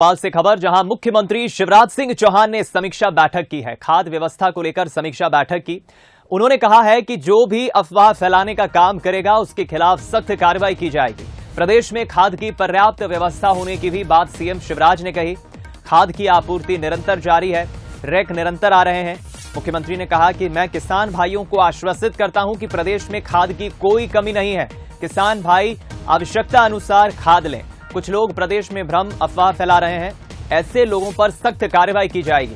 भोपाल से खबर, जहां मुख्यमंत्री शिवराज सिंह चौहान ने समीक्षा बैठक की है। खाद्य व्यवस्था को लेकर समीक्षा बैठक की। उन्होंने कहा है कि जो भी अफवाह फैलाने का काम करेगा उसके खिलाफ सख्त कार्रवाई की जाएगी। प्रदेश में खाद की पर्याप्त व्यवस्था होने की भी बात सीएम शिवराज ने कही। खाद की आपूर्ति निरंतर जारी है, रैक निरंतर आ रहे हैं। मुख्यमंत्री ने कहा कि मैं किसान भाइयों को आश्वस्त करता हूं कि प्रदेश में खाद की कोई कमी नहीं है। किसान भाई आवश्यकता अनुसार खाद लें। कुछ लोग प्रदेश में भ्रम अफवाह फैला रहे हैं, ऐसे लोगों पर सख्त कार्रवाई की जाएगी।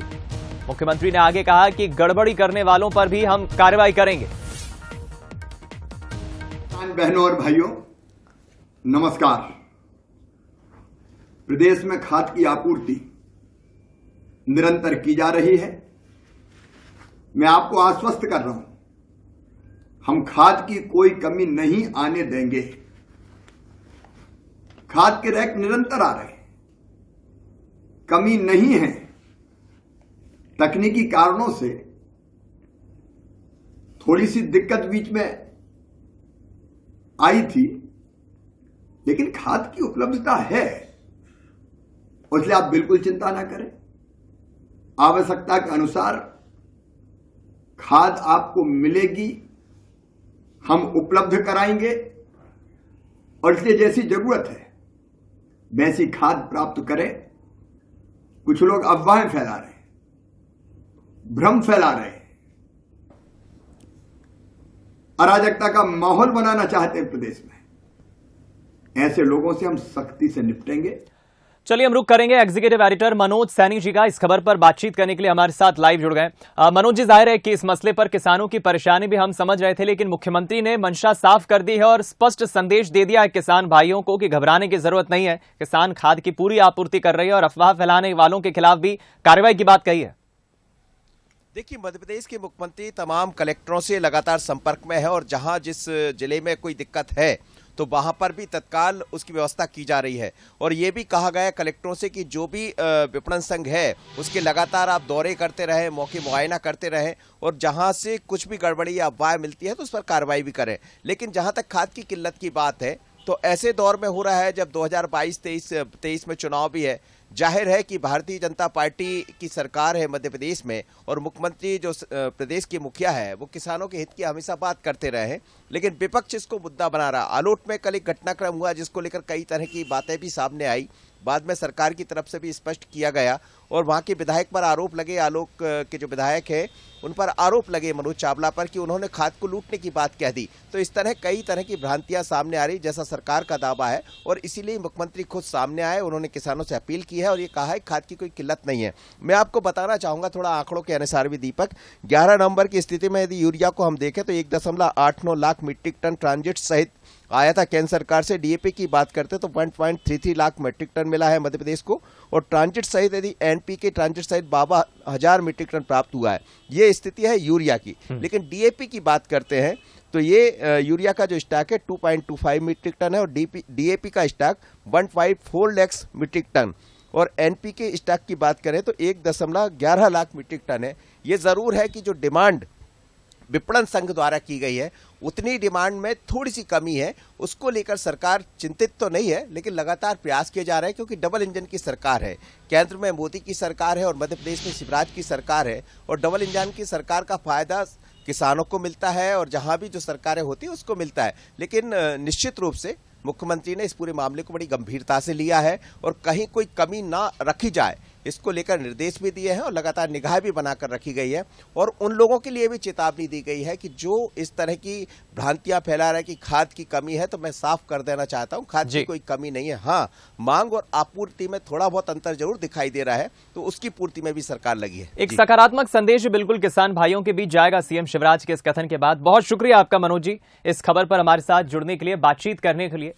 मुख्यमंत्री ने आगे कहा कि गड़बड़ी करने वालों पर भी हम कार्रवाई करेंगे। बहनों और भाइयों, नमस्कार। प्रदेश में खाद की आपूर्ति निरंतर की जा रही है। मैं आपको आश्वस्त कर रहा हूं, हम खाद की कोई कमी नहीं आने देंगे। खाद के रैक निरंतर आ रहे हैं, कमी नहीं है। तकनीकी कारणों से थोड़ी सी दिक्कत बीच में आई थी, लेकिन खाद की उपलब्धता है, इसलिए आप बिल्कुल चिंता ना करें। आवश्यकता के अनुसार खाद आपको मिलेगी, हम उपलब्ध कराएंगे, और इसलिए जैसी जरूरत है वैसी खाद प्राप्त करें। कुछ लोग अफवाहें फैला रहे हैं, भ्रम फैला रहे हैं, अराजकता का माहौल बनाना चाहते हैं प्रदेश में। ऐसे लोगों से हम सख्ती से निपटेंगे। चलिए हम रुक करेंगे एग्जीक्यूटिव एडिटर मनोज सैनी जी का। इस खबर पर बातचीत करने के लिए हमारे साथ लाइव जुड़ गए। मनोज जी, जाहिर है कि इस मसले पर किसानों की परेशानी भी हम समझ रहे थे, लेकिन मुख्यमंत्री ने मंशा साफ कर दी है और स्पष्ट संदेश दे दिया है किसान भाइयों को कि घबराने की जरूरत नहीं है। किसान खाद की पूरी आपूर्ति कर रही है और अफवाह फैलाने वालों के खिलाफ भी कार्रवाई की बात कही है। देखिए, मध्य प्रदेश के मुख्यमंत्री तमाम कलेक्टरों से लगातार संपर्क में है और जहां जिस जिले में कोई दिक्कत है तो वहां पर भी तत्काल उसकी व्यवस्था की जा रही है। और ये भी कहा गया है कलेक्टरों से कि जो भी विपणन संघ है उसके लगातार आप दौरे करते रहें, मौके मुआयना करते रहें, और जहां से कुछ भी गड़बड़ी या अफवाह मिलती है तो उस पर कार्रवाई भी करें। लेकिन जहां तक खाद की किल्लत की बात है तो ऐसे दौर में हो रहा है जब 2022-23 में चुनाव भी है। जाहिर है कि भारतीय जनता पार्टी की सरकार है मध्य प्रदेश में, और मुख्यमंत्री जो प्रदेश के मुखिया है वो किसानों के हित की हमेशा बात करते रहे हैं, लेकिन विपक्ष इसको मुद्दा बना रहा। आलोट में कल एक घटनाक्रम हुआ जिसको लेकर कई तरह की बातें भी सामने आई। बाद में सरकार की तरफ से भी स्पष्ट किया गया और वहां के विधायक पर आरोप लगे, आलोक के जो विधायक है उन पर आरोप लगे मनोज चावला पर कि उन्होंने खाद को लूटने की बात कह दी। तो इस तरह कई तरह की भ्रांतियां सामने आ रही जैसा सरकार का दावा है, और इसीलिए मुख्यमंत्री खुद सामने आए। उन्होंने किसानों से अपील की है और ये कहा है खाद की कोई किल्लत नहीं है। मैं आपको बताना चाहूंगा थोड़ा आंकड़ों के अनुसार भी दीपक, 11 नवंबर की स्थिति में यदि यूरिया को हम देखें तो 1.89 लाख मीट्रिक टन ट्रांजिट सहित आया था केंद्र सरकार से। डीएपी की बात करते तो 1.33 लाख मीट्रिक टन मिला है मध्य प्रदेश को, और ट्रांजिट सहित यदि एनपीके ट्रांजिट सहित 52,000 मीट्रिक टन प्राप्त हुआ है। ये स्थिति है यूरिया की। लेकिन डीएपी की बात करते हैं तो ये यूरिया का जो स्टॉक है 2.25 मीट्रिक टन है, और डीएपी का स्टॉक 1.4 लाख मीट्रिक टन, और एनपीके स्टॉक की बात करें तो 1.11 लाख मीट्रिक टन है। ये जरूर है कि जो डिमांड विपणन संघ द्वारा की गई है उतनी डिमांड में थोड़ी सी कमी है। उसको लेकर सरकार चिंतित तो नहीं है, लेकिन लगातार प्रयास किए जा रहे हैं, क्योंकि डबल इंजन की सरकार है। केंद्र में मोदी की सरकार है और मध्य प्रदेश में शिवराज की सरकार है, और डबल इंजन की सरकार का फायदा किसानों को मिलता है और जहां भी जो सरकारें होती है उसको मिलता है। लेकिन निश्चित रूप से मुख्यमंत्री ने इस पूरे मामले को बड़ी गंभीरता से लिया है और कहीं कोई कमी ना रखी जाए इसको लेकर निर्देश भी दिए हैं और लगातार निगाह भी बनाकर रखी गई है। और उन लोगों के लिए भी चेतावनी दी गई है कि जो इस तरह की भ्रांतियां फैला रहे हैं कि खाद की कमी है, तो मैं साफ कर देना चाहता हूं खाद की कोई कमी नहीं है। हाँ, मांग और आपूर्ति में थोड़ा बहुत अंतर जरूर दिखाई दे रहा है, तो उसकी पूर्ति में भी सरकार लगी है। एक सकारात्मक संदेश बिल्कुल किसान भाइयों के बीच जाएगा सीएम शिवराज के इस कथन के बाद। बहुत शुक्रिया आपका मनोज जी, इस खबर पर हमारे साथ जुड़ने के लिए, बातचीत करने के लिए।